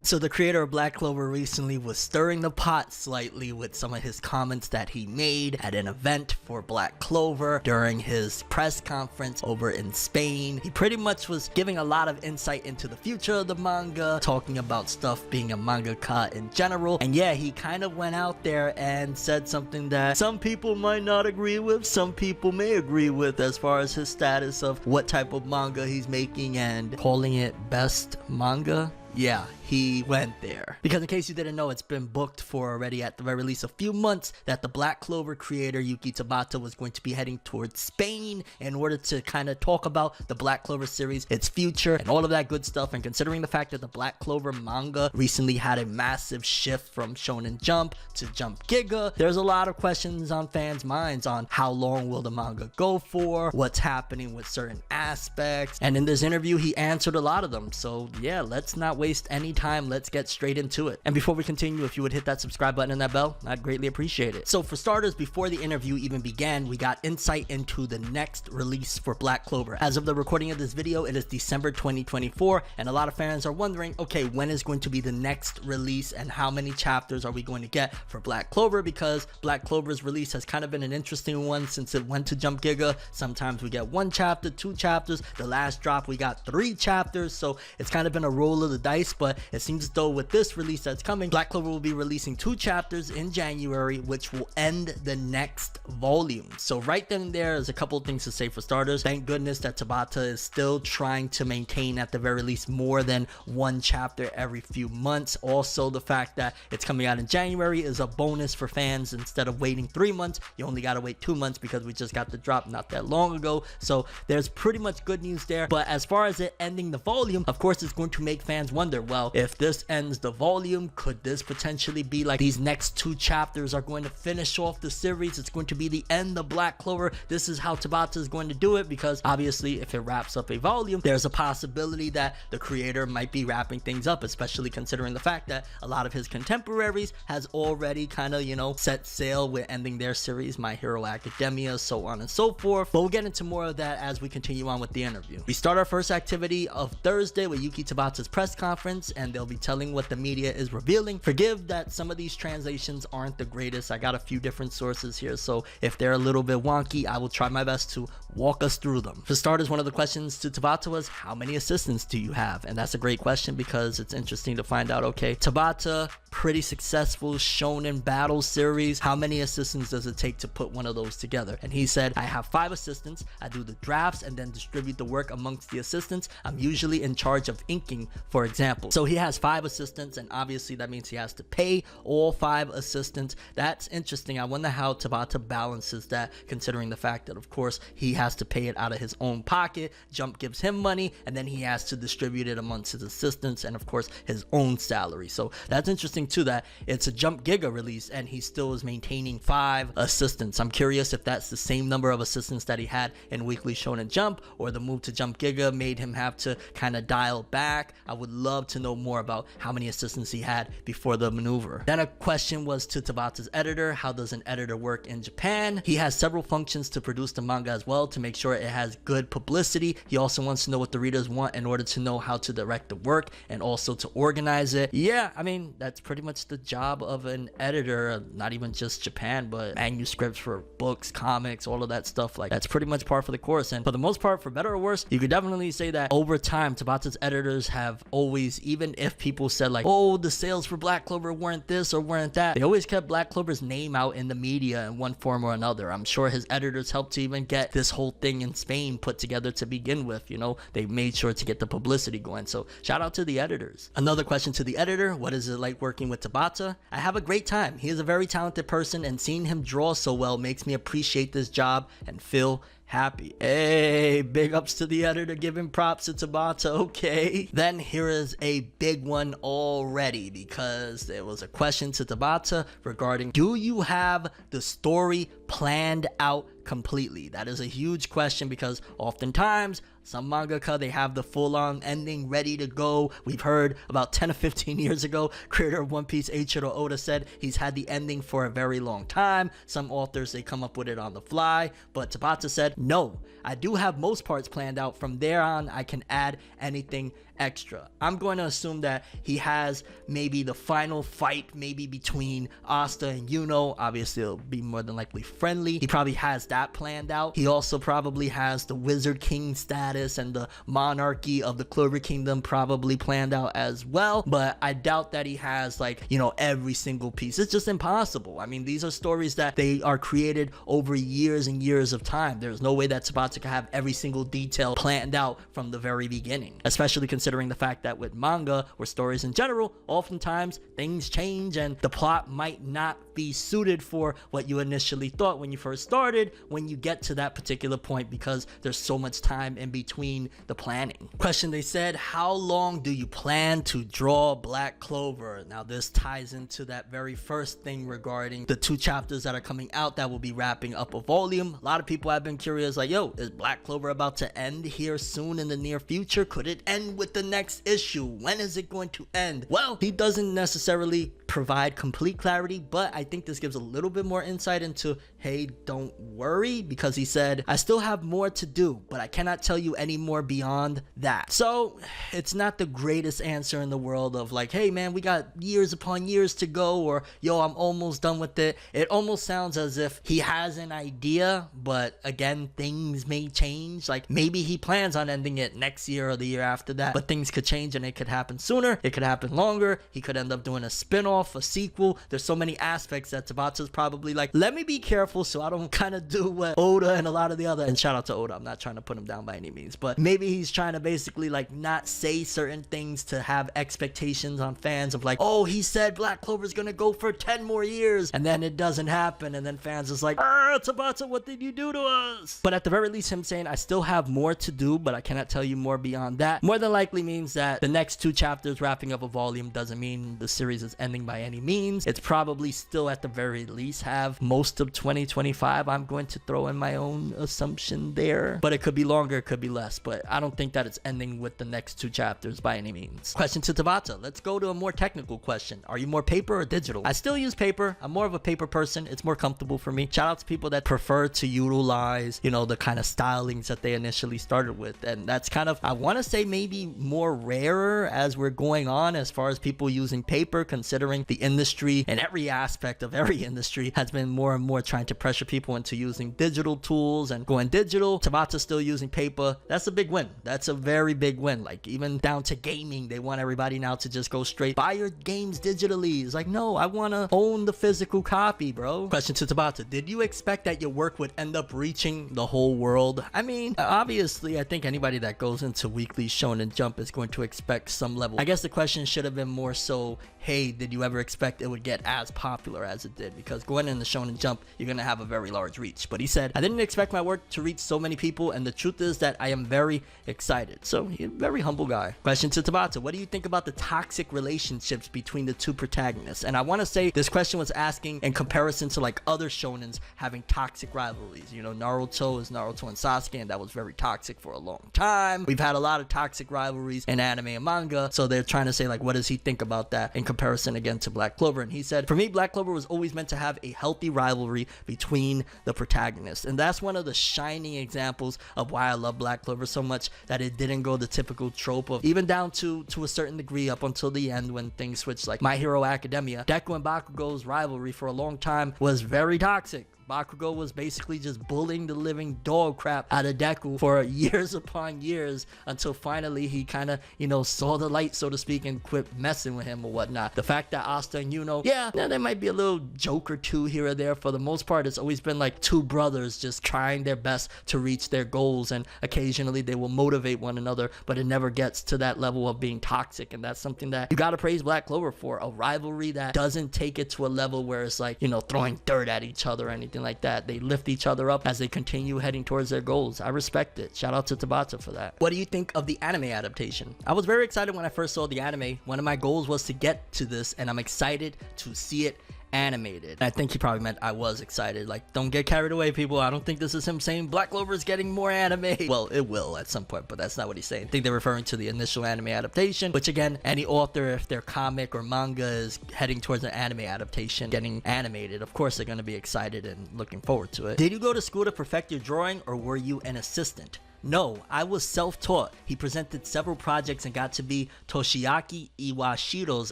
So the creator of Black Clover recently was stirring the pot slightly with some of his comments that he made at an event for Black Clover during his press conference over in Spain. He pretty much was giving a lot of insight into the future of the manga, talking about stuff being a mangaka in general. And yeah, he kind of went out there and said something that some people might not agree with, some people may agree with, as far as his status of what type of manga he's making and calling it best manga. Yeah, he went there. Because in case you didn't know, it's been booked for already at the very least a few months that the Black Clover creator Yuki Tabata was going to be heading towards Spain in order to kind of talk about the Black Clover series, its future, and all of that good stuff. And considering the fact that the Black Clover manga recently had a massive shift from Shonen Jump to Jump Giga, there's a lot of questions on fans' minds on how long will the manga go for, what's happening with certain aspects. And in this interview, he answered a lot of them. So yeah, let's not waste any time, let's get straight into it. And before we continue, if you would hit that subscribe button and that bell, I'd greatly appreciate it. So for starters, before the interview even began, we got insight into the next release for Black Clover. As of the recording of this video, it is December 2024, and a lot of fans are wondering, okay, when is going to be the next release and how many chapters are we going to get for Black Clover? Because Black Clover's release has kind of been an interesting one since it went to Jump Giga. Sometimes we get 1 chapter, 2 chapters. The last drop we got 3 chapters, so it's kind of been a roll of the dice. But it seems as though with this release that's coming, Black Clover will be releasing 2 chapters in January, which will end the next volume. So right then and there is a couple of things to say. For starters, thank goodness that Tabata is still trying to maintain at the very least more than 1 chapter every few months. Also, the fact that it's coming out in January is a bonus for fans. Instead of waiting 3 months, you only got to wait 2 months because we just got the drop not that long ago. So there's pretty much good news there. But as far as it ending the volume, of course, it's going to make fans wonder, well, if this ends the volume, could this potentially be like these next 2 chapters are going to finish off the series? It's going to be the end of Black Clover. This is how Tabata is going to do it, because obviously if it wraps up a volume, there's a possibility that the creator might be wrapping things up, especially considering the fact that a lot of his contemporaries has already kind of, you know, set sail with ending their series, My Hero Academia, so on and so forth. But we'll get into more of that as we continue on with the interview. We start our first activity of Thursday with Yuki Tabata's press conference, and they'll be telling what the media is revealing. Forgive that some of these translations aren't the greatest. I got a few different sources here, so if they're a little bit wonky, I will try my best to walk us through them. For starters, one of the questions to Tabata was, how many assistants do you have? And that's a great question because it's interesting to find out, okay, Tabata, pretty successful shonen battle series, how many assistants does it take to put one of those together? And he said, I have 5 assistants. I do the drafts and then distribute the work amongst the assistants. I'm usually in charge of inking, for example. So he has 5 assistants, and obviously that means he has to pay all 5 assistants. That's interesting. I wonder how Tabata balances that, considering the fact that of course he has to pay it out of his own pocket, Jump gives him money, and then he has to distribute it amongst his assistants and of course his own salary. So that's interesting too, that it's a Jump Giga release and he still is maintaining 5 assistants. I'm curious if that's the same number of assistants that he had in Weekly Shonen Jump, or the move to Jump Giga made him have to kind of dial back. I would love to know more about how many assistants he had before the maneuver. Then a question was to Tabata's editor, how does an editor work in Japan? He has several functions to produce the manga as well to make sure it has good publicity. He also wants to know what the readers want in order to know how to direct the work and also to organize it. Yeah, I mean, that's pretty much the job of an editor, not even just Japan, but manuscripts for books, comics, all of that stuff. Like, that's pretty much par for the course. And for the most part, for better or worse, you could definitely say that over time, Tabata's editors have always, even if people said like, oh, the sales for Black Clover weren't this or weren't that, they always kept Black Clover's name out in the media in one form or another. I'm sure his editors helped to even get this whole thing in Spain put together to begin with. You know, they made sure to get the publicity going. So shout out to the editors. Another question to the editor, what is it like working with Tabata? I have a great time. He is a very talented person, and seeing him draw so well makes me appreciate this job and feel happy. Hey, big ups to the editor, giving props to Tabata. Okay, then here is a big one already, because there was a question to Tabata regarding, do you have the story planned out completely? That is a huge question, because oftentimes some mangaka, they have the full-on ending ready to go. We've heard about 10 or 15 years ago, creator of One Piece Eiichiro Oda said he's had the ending for a very long time. Some authors, they come up with it on the fly, but Tabata said, no, I do have most parts planned out. From there on, I can add anything extra. I'm going to assume that he has maybe the final fight, maybe between Asta and Yuno. Obviously, it'll be more than likely friendly. He probably has that planned out. He also probably has the Wizard King status and the monarchy of the Clover Kingdom probably planned out as well. But I doubt that he has, like, you know, every single piece. It's just impossible. I mean, these are stories that they are created over years and years of time. There's no way that Tabata could have every single detail planned out from the very beginning, especially considering the fact that with manga or stories in general, oftentimes things change and the plot might not be suited for what you initially thought when you first started when you get to that particular point, because there's so much time in between the planning. Question they said, how long do you plan to draw Black Clover? Now this ties into that very first thing regarding the 2 chapters that are coming out that will be wrapping up a volume. A lot of people have been curious, like, yo, is Black Clover about to end here soon in the near future? Could it end with the next issue? When is it going to end? Well, he doesn't necessarily provide complete clarity, but I think this gives a little bit more insight into, hey, don't worry, because he said, I still have more to do, but I cannot tell you any more beyond that. So it's not the greatest answer in the world of like, hey man, we got years upon years to go, or yo, I'm almost done with it. It almost sounds as if he has an idea, but again, things may change. Like maybe he plans on ending it next year or the year after that, but things could change and it could happen sooner, it could happen longer. He could end up doing a spin-off, a sequel. There's so many aspects that Tabata's probably like, let me be careful so I don't kind of do what Oda and a lot of the other, and shout out to Oda, I'm not trying to put him down by any means, but maybe he's trying to basically like not say certain things to have expectations on fans of like, oh, he said Black Clover's gonna go for 10 more years, and then it doesn't happen, and then fans is like, Tabata, what did you do to us? But at the very least, him saying I still have more to do, but I cannot tell you more beyond that, more than likely means that the next 2 chapters wrapping up a volume doesn't mean the series is ending by any means. It's probably still at the very least have most of 2025. I'm going to throw in my own assumption there, but it could be longer, it could be less, but I don't think that it's ending with the next 2 chapters by any means. Question to Tabata. Let's go to a more technical question. Are you more paper or digital? I still use paper. I'm more of a paper person. It's more comfortable for me. Shout out to people that prefer to utilize, you know, the kind of stylings that they initially started with, and that's kind of, I want to say, maybe more rarer as we're going on as far as people using paper, considering the industry and every aspect of every industry has been more and more trying to pressure people into using digital tools and going digital. Tabata's still using paper. That's a big win. That's a very big win. Like even down to gaming, they want everybody now to just go straight, buy your games digitally. It's like, no, I want to own the physical copy, bro. Question to Tabata. Did you expect that your work would end up reaching the whole world? I mean, obviously, I think anybody that goes into weekly Shonen Jump is going to expect some level. I guess the question should have been more so, hey, did you ever expect it would get as popular as it did? Because going into Shonen Jump, you're going to have a very large reach. But he said, I didn't expect my work to reach so many people, and the truth is that I am very excited. So he's a very humble guy. Question to Tabata. What do you think about the toxic relationships between the 2 protagonists? And I want to say this question was asking in comparison to like other shonens having toxic rivalries. You know, Naruto is Naruto and Sasuke, and that was very toxic for a long time. We've had a lot of toxic rivalries in anime and manga, so they're trying to say like, what does he think about that in comparison again to Black Clover? And he said, for me, Black Clover was always meant to have a healthy rivalry between the protagonists, and that's one of the shining examples of why I love Black Clover so much, that it didn't go the typical trope of, even down to a certain degree up until the end when things switched, like My Hero Academia, Deku and Bakugo's rivalry for a long time was very toxic. Bakugo was basically just bullying the living dog crap out of Deku for years upon years until finally he kind of, you know, saw the light, so to speak, and quit messing with him or whatnot. The fact that Asta and Yuno, yeah, there might be a little joke or two here or there. For the most part, it's always been like 2 brothers just trying their best to reach their goals, and occasionally they will motivate one another, but it never gets to that level of being toxic. And that's something that you gotta praise Black Clover for, a rivalry that doesn't take it to a level where it's like, you know, throwing dirt at each other or anything like that. They lift each other up as they continue heading towards their goals. I respect it. Shout out to Tabata for that. What do you think of the anime adaptation? I was very excited when I first saw the anime. One of my goals was to get to this, and I'm excited to see it animated. I think he probably meant I was excited. Like, don't get carried away, people. I don't think this is him saying Black Clover is getting more anime. Well, it will at some point, but that's not what he's saying. I think they're referring to the initial anime adaptation, which again, any author, if their comic or manga is heading towards an anime adaptation getting animated, of course they're going to be excited and looking forward to it. Did you go to school to perfect your drawing, or were you an assistant? No, I was self-taught. He presented several projects and got to be Toshiaki Iwashiro's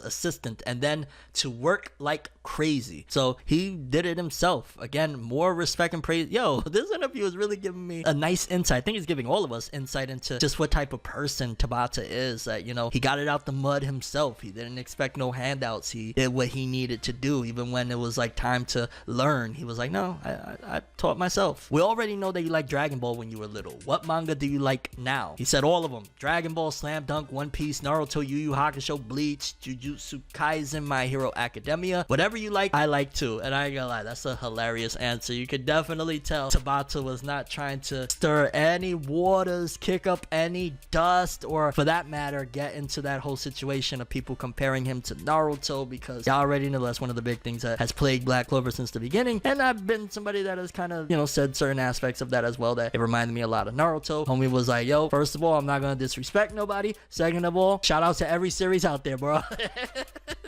assistant and then to work like crazy. So he did it himself. Again, more respect and praise. Yo, this interview is really giving me a nice insight. I think it's giving all of us insight into just what type of person Tabata is. That, you know, he got it out the mud himself. He didn't expect no handouts. He did what he needed to do. Even when it was like time to learn, he was like, no, I taught myself. We already know that you like Dragon Ball when you were little. What manga do you like now? He said all of them. Dragon Ball, Slam Dunk, One Piece, Naruto, Yu Yu Hakusho, Bleach, Jujutsu Kaisen, My Hero Academia. Whatever you like, I like too. And I ain't gonna lie, that's a hilarious answer. You could definitely tell Tabata was not trying to stir any waters, kick up any dust, or for that matter, get into that whole situation of people comparing him to Naruto, because y'all already know that's one of the big things that has plagued Black Clover since the beginning. And I've been somebody that has kind of, you know, said certain aspects of that as well, that it reminded me a lot of Naruto. Homie was like, yo, first of all, I'm not gonna disrespect nobody. Second of all, shout out to every series out there, bro.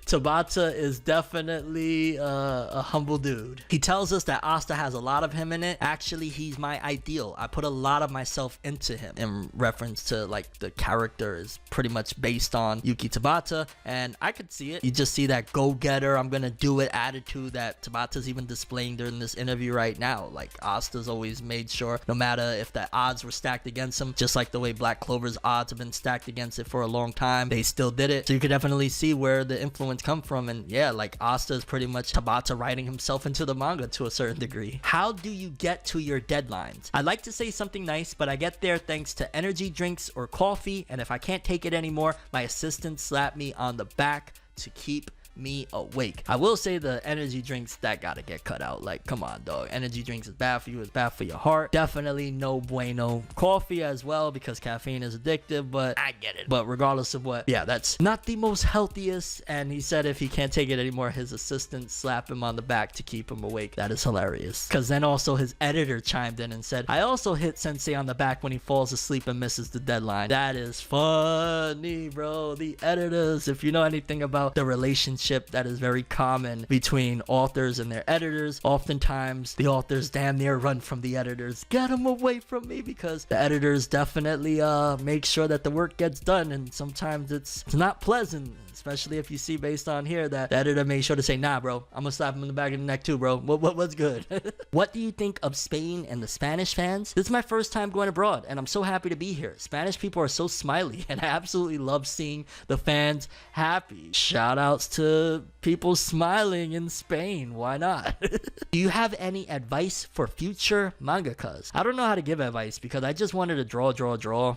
Tabata is definitely a humble dude. He tells us that Asta has a lot of him in it. Actually, he's my ideal. I put a lot of myself into him, in reference to like the character is pretty much based on Yuki Tabata, and I could see it. You just see that go-getter, I'm gonna do it attitude that Tabata's even displaying during this interview right now. Like, Asta's always made sure, no matter if the odds were stacked against him, just like the way Black Clover's odds have been stacked against it for a long time, they still did it. So you could definitely see where the influence come from. And yeah, like, Asta is pretty much Tabata writing himself into the manga to a certain degree. How do you get to your deadlines? I like to say something nice, but I get there thanks to energy drinks or coffee, and if I can't take it anymore, my assistant slapped me on the back to keep me awake. I will say the energy drinks, that gotta get cut out. Like, come on, dog. Energy drinks is bad for you, it's bad for your heart. Definitely no bueno. Coffee as well, because caffeine is addictive, but I get it. But regardless of what, yeah, that's not the most healthiest. And he said if he can't take it anymore, his assistant slapped him on the back to keep him awake. That is hilarious. Because then also his editor chimed in and said, I also hit Sensei on the back when he falls asleep and misses the deadline. That is funny, bro. The editors, if you know anything about the relationship that is very common between authors and their editors, oftentimes the authors damn near run from the editors. Get them away from me, because the editors definitely make sure that the work gets done, and sometimes it's not pleasant, especially if you see based on here that the editor made sure to say, nah, bro, I'm gonna slap him in the back of the neck too, bro. What's good? What do you think of Spain and the Spanish fans? This is my first time going abroad, and I'm so happy to be here. Spanish people are so smiley, and I absolutely love seeing the fans happy. Shout outs to people smiling in Spain. Why not? Do you have any advice for future mangakas? I don't know how to give advice, because I just wanted to draw.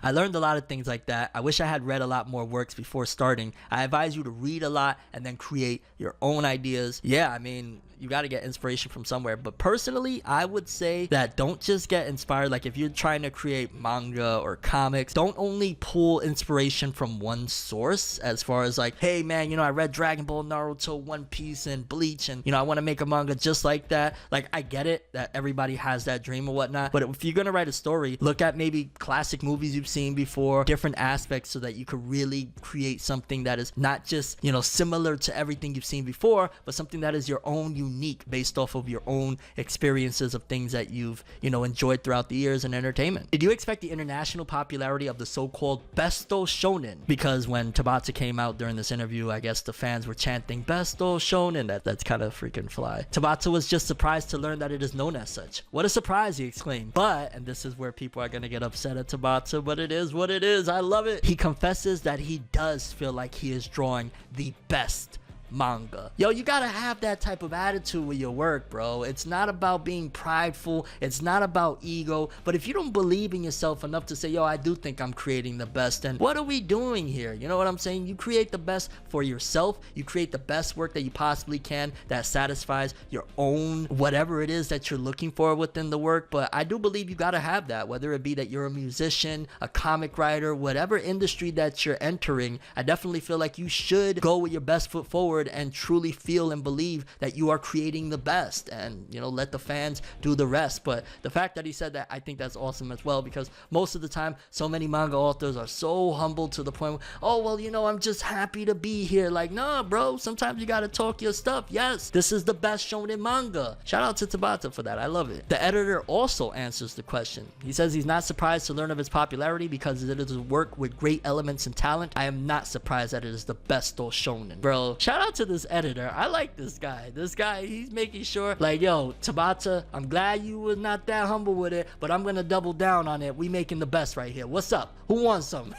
I learned a lot of things like that. I wish I had read a lot more works before starting. I advise you to read a lot and then create your own ideas. Yeah, I mean, you got to get inspiration from somewhere, but personally I would say that don't just get inspired. Like, if you're trying to create manga or comics, don't only pull inspiration from one source, as far as like, hey man, you know, I read Dragon Ball, Naruto, One Piece, and Bleach, and you know, I want to make a manga just like that. Like, I get it that everybody has that dream or whatnot, but if you're gonna write a story, look at maybe classic movies you've seen before, different aspects, so that you could really create something that is not just, you know, similar to everything you've seen before, but something that is your own unique, based off of your own experiences of things that you've, you know, enjoyed throughout the years in entertainment. Did you expect the international popularity of the so-called Besto Shonen? Because when Tabata came out during this interview, I guess the fans were chanting Besto Shonen. That's kind of freaking fly. Tabata was just surprised to learn that it is known as such. What a surprise, he exclaimed. But, and this is where people are gonna get upset at Tabata, but it is what it is. I love it. He confesses that he does feel like he is drawing the best manga. Yo, you gotta have that type of attitude with your work, bro. It's not about being prideful, it's not about ego, but if you don't believe in yourself enough to say, yo, I do think I'm creating the best, then what are we doing here? You know what I'm saying? You create the best for yourself, you create the best work that you possibly can that satisfies your own whatever it is that you're looking for within the work. But I do believe you gotta have that, whether it be that you're a musician, a comic writer, whatever industry that you're entering. I definitely feel like you should go with your best foot forward forward and truly feel and believe that you are creating the best, and you know, let the fans do the rest. But the fact that he said that, I think that's awesome as well, because most of the time so many manga authors are so humble to the point where, oh well, you know, I'm just happy to be here. Like, nah bro, sometimes you gotta talk your stuff. Yes, this is the best shonen manga. Shout out to Tabata for that. I love it. The editor also answers the question. He says he's not surprised to learn of its popularity because it is a work with great elements and talent. I am not surprised that it is the best shonen. Bro, shout out to this editor. I like this guy. This guy, he's making sure, like, yo, Tabata, I'm glad you were not that humble with it, but I'm gonna double down on it. We making the best right here. What's up? Who wants some?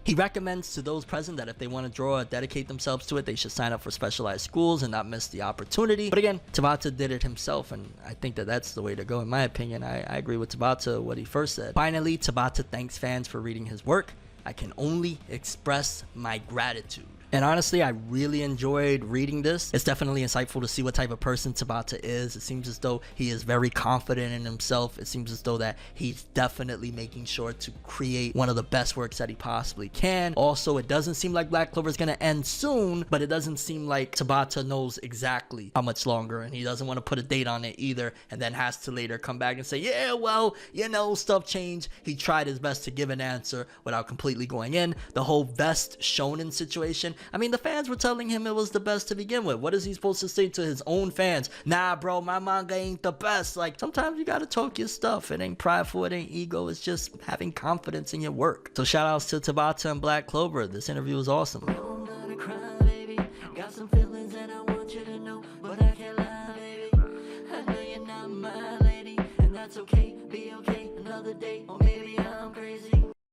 He recommends to those present that if they want to draw or dedicate themselves to it, they should sign up for specialized schools and not miss the opportunity. But again, Tabata did it himself, and I think that that's the way to go, in my opinion. I agree with Tabata, what he first said. Finally, Tabata thanks fans for reading his work. I can only express my gratitude. And honestly, I really enjoyed reading this. It's definitely insightful to see what type of person Tabata is. It seems as though he is very confident in himself. It seems as though that he's definitely making sure to create one of the best works that he possibly can. Also, it doesn't seem like Black Clover is going to end soon, but it doesn't seem like Tabata knows exactly how much longer, and he doesn't want to put a date on it either, and then has to later come back and say, yeah, well, you know, stuff changed. He tried his best to give an answer without completely going in. The whole best shonen situation, I mean, the fans were telling him it was the best to begin with. What is he supposed to say to his own fans? Nah, bro, my manga ain't the best. Like, sometimes you gotta talk your stuff. It ain't prideful, it ain't ego. It's just having confidence in your work. So shout outs to Tabata and Black Clover. This interview was awesome. Got some feelings that I want you to know, but I can't lie, baby. I know you're not my lady, and that's okay. Be okay another day.